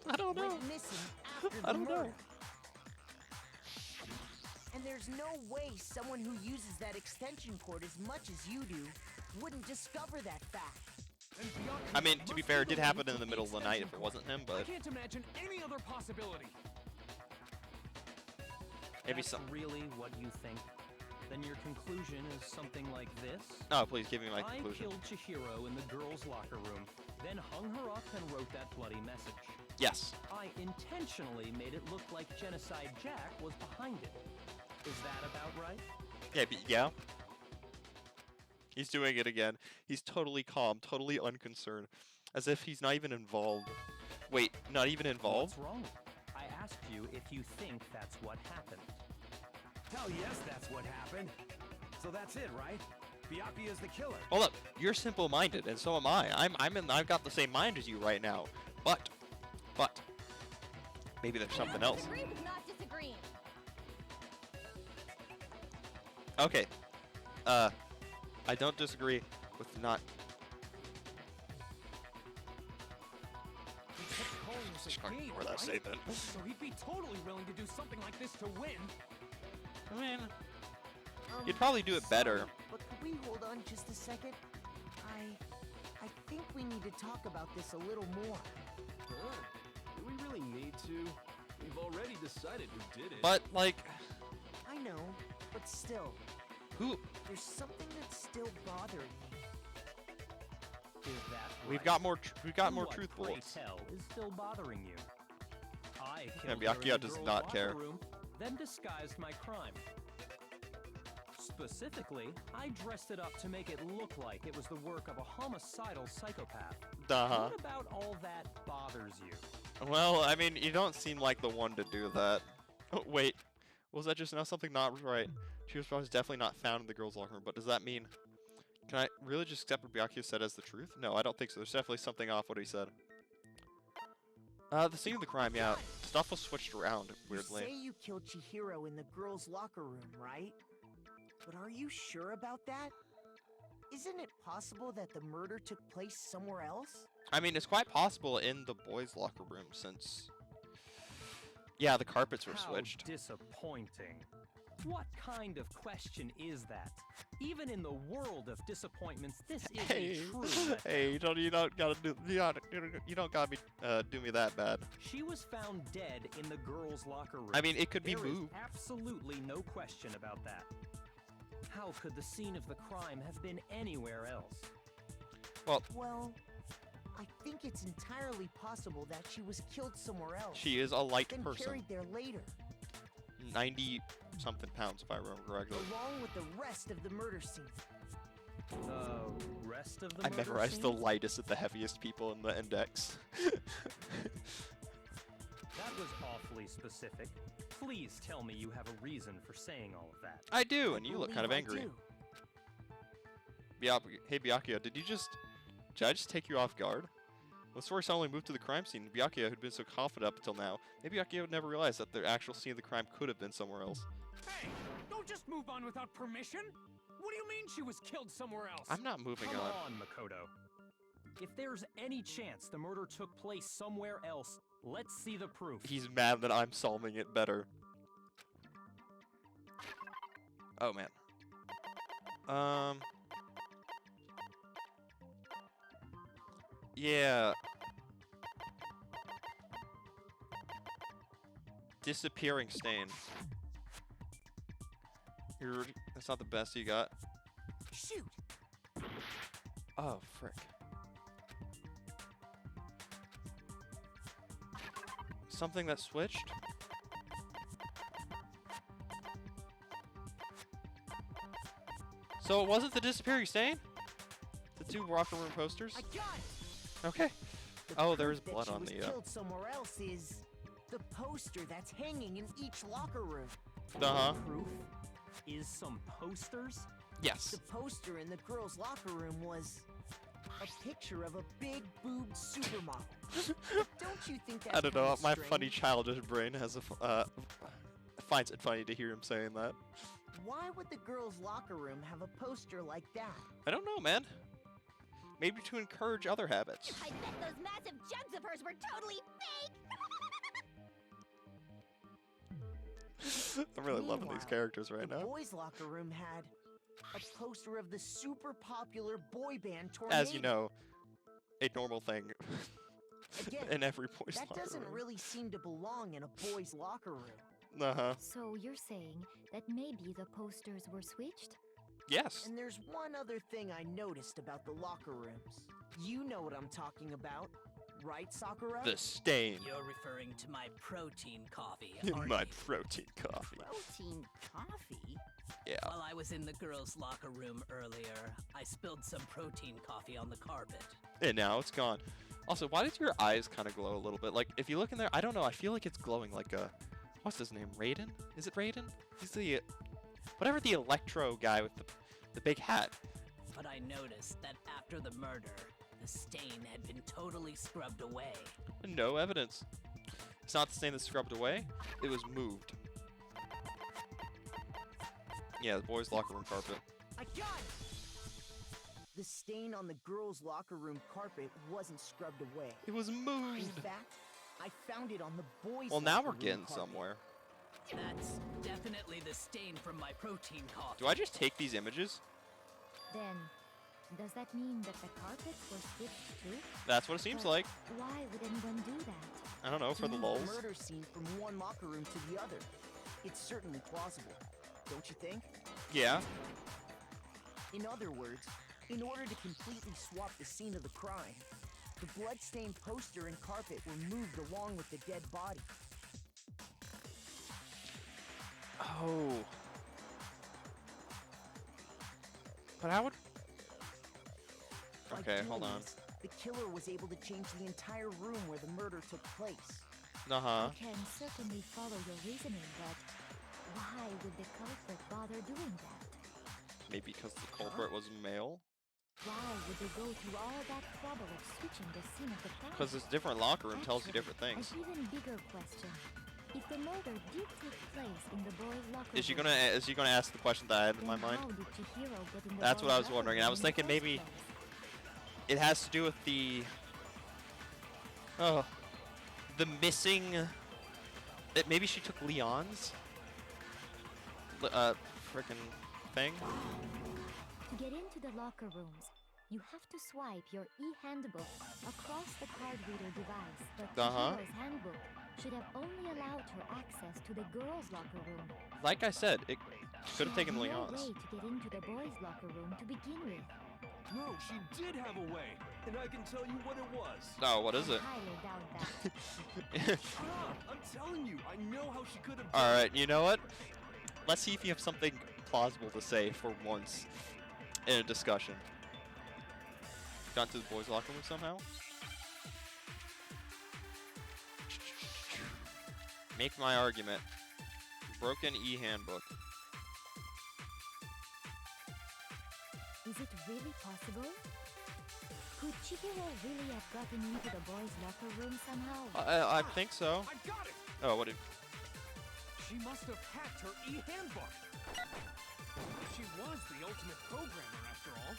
I don't know. went missing after I the don't murder. know. And there's no way someone who uses that extension cord as much as you do wouldn't discover that fact. And Byakuya I mean, to be must fair, it the did one happen who in the took middle of the night if extension it wasn't him, cord. I but can't imagine any other possibility. maybe That's some. really what you think? Then your conclusion is something like this? Oh, please give me my I conclusion. killed Chihiro in the girls' locker room, then hung her up and wrote that bloody message. Yes. I intentionally made it look like Genocide Jack was behind it. Is that about right? Yeah, yeah. He's doing it again. He's totally calm, totally unconcerned, as if he's not even involved. Wait, not even involved? What's wrong? I asked you if you think that's what happened. Hell yes, that's what happened. So that's it, right? Byakuya's the killer. Hold up, you're simple-minded, and so am I. I've got the same mind as you right now. But, maybe there's something else. Disagree with not disagreeing. Okay. I don't disagree with not. He kept calling us Just a can't game, ignore that right? statement. So he'd be totally willing to do something like this to win. I mean, you'd probably do it better. Sorry, but could we hold on just a second? I think we need to talk about this a little more. Huh? Do we really need to? We've already decided who did it. But like, I know, but still, who? there's something that's still bothering me. Is that We've right? got more. We've got And more what, truth pray bullets. tell, is still bothering you? I Yeah, killed her in Byakuya the does girls' not locker care. room, then disguised my crime. Specifically, I dressed it up to make it look like it was the work of a homicidal psychopath. Uh-huh. What about all that bothers you? Well, I mean, you don't seem like the one to do that. Oh, wait, was that just now something not right? She was definitely not found in the girls' locker room, but does that mean... Can I really just accept what Byakuya said as the truth? No, I don't think so. There's definitely something off what he said. The scene of the crime, yeah. Stuff was switched around, weirdly. You say you killed Chihiro in the girls' locker room, right? But are you sure about that? Isn't it possible that the murder took place somewhere else? I mean, it's quite possible in the boys' locker room, since... Yeah, the carpets were How switched. disappointing. What kind of question is that? Even in the world of disappointments, this is Hey, a true hey, you don't gotta do me do me that bad. She was found dead in the girls' locker room. I mean, it could be There is moved. absolutely no question about that. How could the scene of the crime have been anywhere else? Well, I think it's entirely possible that she was killed somewhere else. She is a light then person. carried there later, 90-something pounds, if I remember correctly. along with the rest of the murder scene. The rest of the I murder memorized the scene? lightest and the heaviest people in the index. That was awfully specific. Please tell me you have a reason for saying all of that. I do, and you look kind of Believe I angry. do. Hey, Byakuya, did I just take you off guard? The story suddenly moved to the crime scene. Byakuya, who'd been so confident up until now, maybe Byakuya would never realize that the actual scene of the crime could have been somewhere else. Hey, don't just move on without permission. What do you mean she was killed somewhere else? I'm not moving Come on. on, Makoto. If there's any chance the murder took place somewhere else, let's see the proof. He's mad that I'm solving it better. Oh, man. Yeah. Disappearing stain. That's not the best you got. Shoot! Oh, frick. Something that switched? So it wasn't the disappearing stain? The two locker room posters? I got it! Okay. The Oh, there proof is that blood she on was the, killed somewhere else is the poster that's hanging in each locker room. Uh-huh. Proof is some posters? Yes. The poster in the girls' locker room was A picture of a big boobed supermodel. Don't you think that's I don't know. kinda My strange? funny childish brain has finds it funny to hear him saying that. Why would the girls' locker room have a poster like that? I don't know, man. Maybe to encourage other habits. I bet those massive jugs of hers were totally fake! I'm really loving these Meanwhile, characters right the now. boys' locker room had a poster of the super popular boy band Tornado. As you know, a normal thing Again, in every boy's that locker doesn't room. really seem to belong in a boys' locker room. Uh-huh. So you're saying that maybe the posters were switched? Yes. And there's one other thing I noticed about the locker rooms. You know what I'm talking about, right, Sakura? The stain. You're referring to my protein coffee, In aren't my you? protein coffee. Protein coffee? Yeah. While I was in the girls' locker room earlier, I spilled some protein coffee on the carpet. And now it's gone. Also, why did your eyes kind of glow a little bit? Like, if you look in there, I don't know. I feel like it's glowing like a... What's his name? Raiden? Is it Raiden? He's the... whatever the electro guy with the big hat. But I noticed that after the murder, the stain had been totally scrubbed away. No evidence. It's not the stain that's scrubbed away. It was moved. Yeah, the boys' locker room carpet. I got it! The stain on the girls' locker room carpet wasn't scrubbed away. It was In moved. fact, I found it on the boys' Well, now locker we're room getting carpet. somewhere. That's definitely the stain from my protein coffee. Do I just take these images? Then, does that mean that the carpets were switched too? That's what it seems But like. Why would anyone do that? I don't know, for the To move lulls. the murder scene from one locker room to the other. It's certainly plausible, don't you think? Yeah. In other words, in order to completely swap the scene of the crime, the bloodstained poster and carpet were moved along with the dead body. Oh. But I would... By Okay, doing hold on. this, the killer was able to change the entire room where the murder took place. Uh-huh. I can certainly follow your reasoning, but why would the culprit bother doing that? Maybe because the culprit was male? Why would they go through all that trouble of switching the scene of the crime? Because this different locker room tells you different Actually, things. an even bigger question. If the murder did take place in the boys' locker Is she room, gonna ask the question that I had in my then mind? how did Chihiro get in the That's what boys' I was locker wondering, and I room was in the thinking first maybe place? it has to do with the the missing. Maybe she took Leon's frickin' thing. To get into the locker rooms, you have to swipe your e-handbook across the card reader device, but Chihiro's handbook should have only allowed her access to the girls' locker room. Like I said, it could have taken no Leon's. way to get into the boys' locker room to begin with. No, she did have a way, and I can tell you what it was. Oh, what is I it? highly doubt that. I'm telling you, I know how she could have. All right, you know what? Let's see if you have something plausible to say for once in a discussion. Got to the boys' locker room somehow? Make my argument. Broken e-handbook. Is it really possible? Could Chihiro really have gotten into the boys' locker room somehow? I think so. I got it. Oh, what did... She must have hacked her e-handbook. She was the ultimate programmer, after all.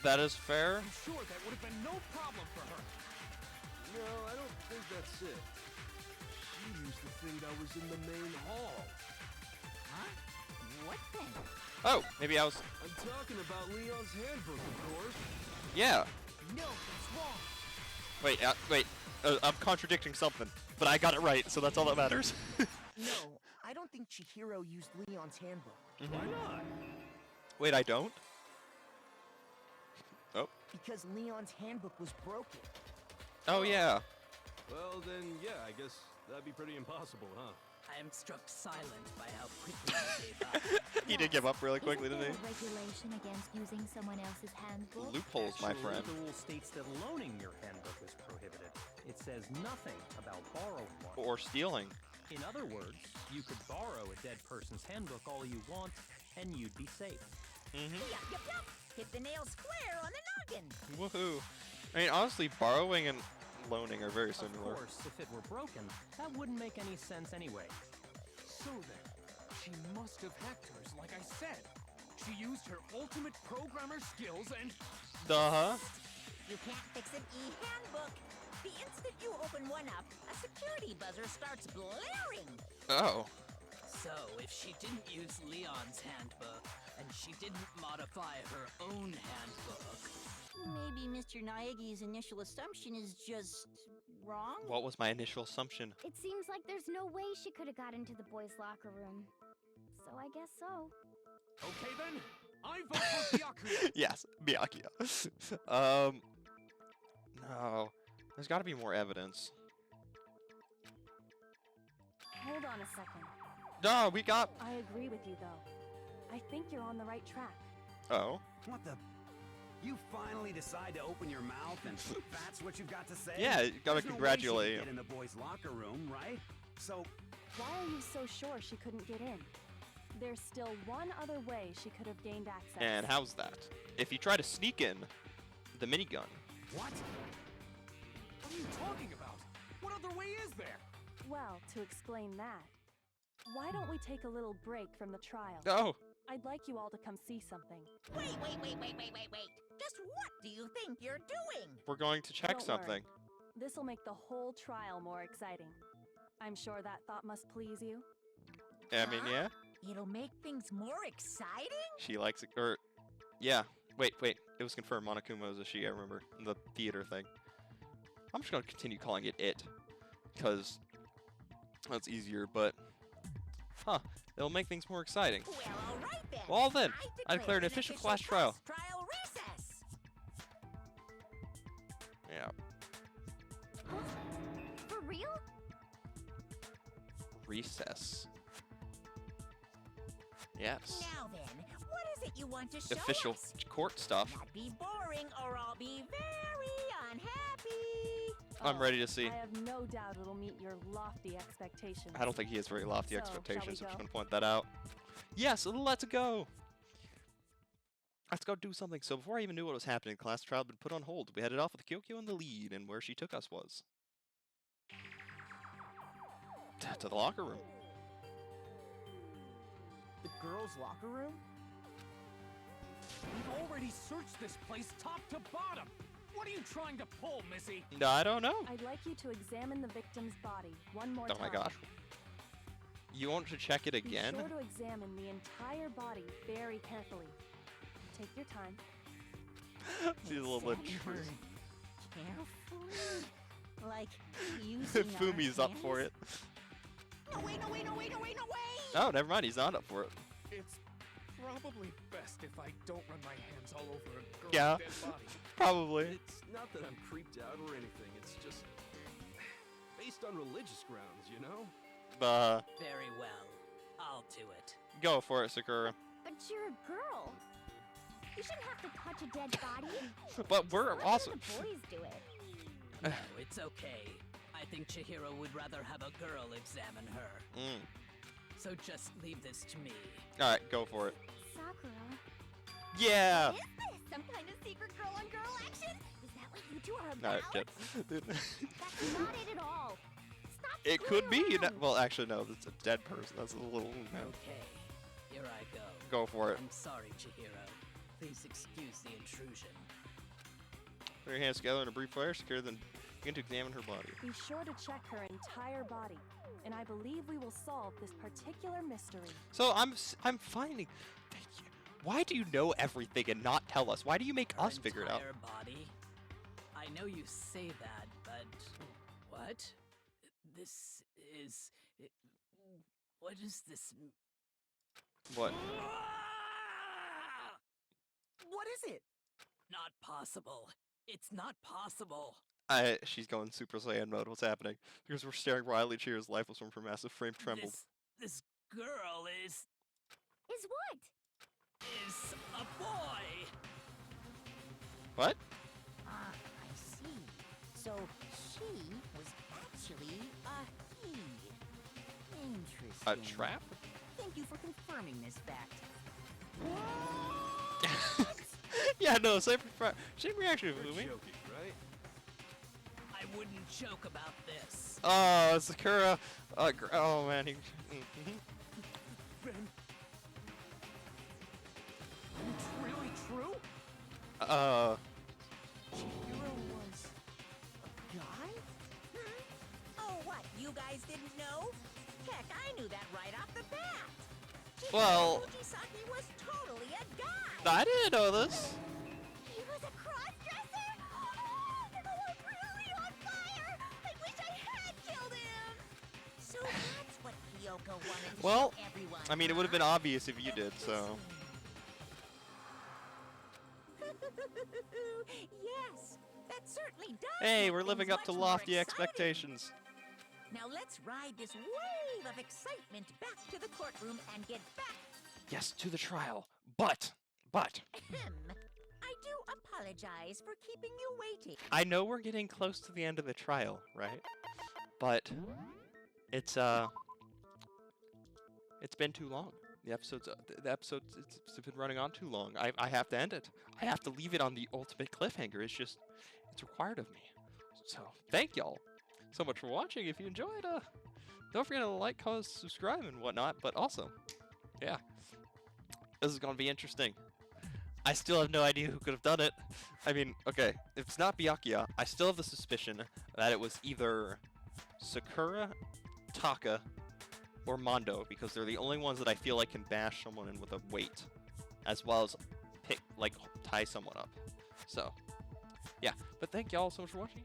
That is fair. I'm sure that would have been no problem for her. No, I don't think that's it. She used the thing that was in the main hall. Huh? What thing? Oh, maybe I was... I'm talking about Leon's handbook, of course. Yeah. No, it's wrong. Wait. I'm contradicting something, but I got it right, so that's all that matters. No, I don't think Chihiro used Leon's handbook. Why not? Wait, I don't? Oh. Because Leon's handbook was broken. Oh, yeah. Well, then, yeah, I guess that'd be pretty impossible, huh? I am struck silent by how quickly I gave up. He did give up really quickly, Isn't didn't there he? a regulation against using someone else's handbook? Loopholes, my Actually, friend. the rule states that loaning your handbook is prohibited. It says nothing about borrowing one. Or stealing. In other words, you could borrow a dead person's handbook all you want, and you'd be safe. Mm-hmm. Yup, yup, yup. Hit the nail square on the noggin. Woohoo! I mean, honestly, borrowing and loaning are very similar. Of course, if it were broken, that wouldn't make any sense anyway. So then, she must have hacked hers, like I said. She used her ultimate programmer skills and... Duh-huh. You can't fix an e-handbook. The instant you open one up, a security buzzer starts blaring. Oh. So, if she didn't use Leon's handbook, and she didn't modify her own handbook... Maybe Mr. Naegi's initial assumption is just wrong? What was my initial assumption? It seems like there's no way she could have got into the boys' locker room. So I guess so. Okay then, I vote for Byakuya. Yes, Byakuya. No. There's got to be more evidence. Hold on a second. No, we got... I agree with you, though. I think you're on the right track. Oh. What the? You finally decide to open your mouth and that's what you've got to say? Yeah, you gotta There's no way congratulate she him. could get in the boys' locker room, right? So, Why are you so sure she couldn't get in? There's still one other way she could have gained access. And how's that? If you try to sneak in the minigun. what? What are you talking about? What other way is there? Well, to explain that, why don't we take a little break from the trial? Oh. I'd like you all to come see something. Wait. Just what do you think you're doing? We're going to check Don't something. worry. This'll make the whole trial more exciting. I'm sure that thought must please you. I mean, yeah. It'll make things more exciting? She likes it. Or, yeah. Wait. It was confirmed. Monokuma is a she, I remember. In the theater thing. I'm just going to continue calling it. Because that's easier, but... Huh. It'll make things more exciting. Well, all right then. Well then, I declare an official class trial. Trial recess. Yeah. For real? Recess. Yes. Now then, what is it you want to show Official us? court stuff. Not be boring or I'll be very unhappy. I'm ready to see. I have no doubt it'll meet your lofty expectations. I don't think he has very lofty So, expectations. shall I'm we just go? going to point that out. Yes, let's go. Let's go do something. So before I even knew what was happening, the class trial had been put on hold. We headed off with Kyokyo in the lead, and where she took us was... to the locker room. The girls' locker room? We've already searched this place top to bottom. What are you trying to pull, Missy? No, I don't know. I'd like you to examine the victim's body one more Oh time. my gosh. You want to check it again? Be sure to examine the entire body very carefully. Take your time. She's a little bit... Carefully? Like using Fumi's our up for hands? it. No way. Oh, never mind. He's not up for it. It's probably best if I don't run my hands all over a girl's Yeah. dead body. Probably. It's not that I'm creeped out or anything. It's just based on religious grounds, you know? Very well. I'll do it. Go for it, Sakura. But you're a girl. You shouldn't have to touch a dead body. But we're Let awesome. the boys do it. No, it's okay. I think Chihiro would rather have a girl examine her. Mm. So just leave this to me. Alright, go for it. Sakura. Yeah! What is this? Some kind of secret girl-on-girl action? Is that what you two are about? Alright, good. That's not it at all. Stop It could be. screwing You know, around. well, actually, no. That's a dead person. That's a little... No. Okay, here I go. Go for it. I'm sorry, Chihiro. Please excuse the intrusion. Put your hands together in a brief fire. Secure, then begin to examine her body. Be sure to check her entire body, and I believe we will solve this particular mystery. So I'm finding... Why do you know everything and not tell us? Why do you make Her us figure it out? entire body? I know you say that, but... What? This is... What is this... What? What is it? Not possible. It's not possible. She's going Super Saiyan mode. What's happening? Because we're staring wildly at Chihira's lifeless form. Her massive frame trembled. This girl is Is what? a boy. What? Ah, I see. So she was actually a he. A Interesting. trap? Thank you for confirming this fact. Yeah, no, same reaction You're to me. joking, right? I wouldn't joke about this. Oh, Sakura. Oh man, he. Ben. It's really true? Chihiro was a guy? Oh, what? You guys didn't know? Heck, I knew that right off the bat. Well, Fujisaki was totally a guy. I didn't know this. He was a cross-dresser? Oh, I'm really on fire! I wish I had killed him! So that's what Kyoko wanted to Well, show everyone. I mean, it would have been obvious if you did, so. Yes, that certainly does. Hey, make we're living things up to much more lofty exciting. expectations. Now let's ride this wave of excitement back to the courtroom and get back. Yes, to the trial. But. Ahem. I do apologize for keeping you waiting. I know we're getting close to the end of the trial, right? But it's been too long. The episode's it's been running on too long. I have to end it. I have to leave it on the ultimate cliffhanger. It's required of me. So thank y'all so much for watching. If you enjoyed, don't forget to like, comment, subscribe, and whatnot. But also, yeah, this is gonna be interesting. I still have no idea who could have done it. I mean, okay, if it's not Byakuya, I still have the suspicion that it was either Sakura, Taka, or Mondo, because they're the only ones that I feel like can bash someone in with a weight, as well as tie someone up. So, yeah. But thank y'all so much for watching.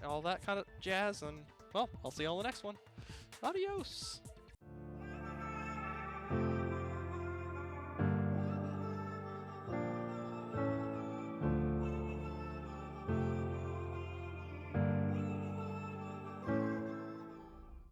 All that kind of jazz, and well, I'll see y'all in the next one. Adios.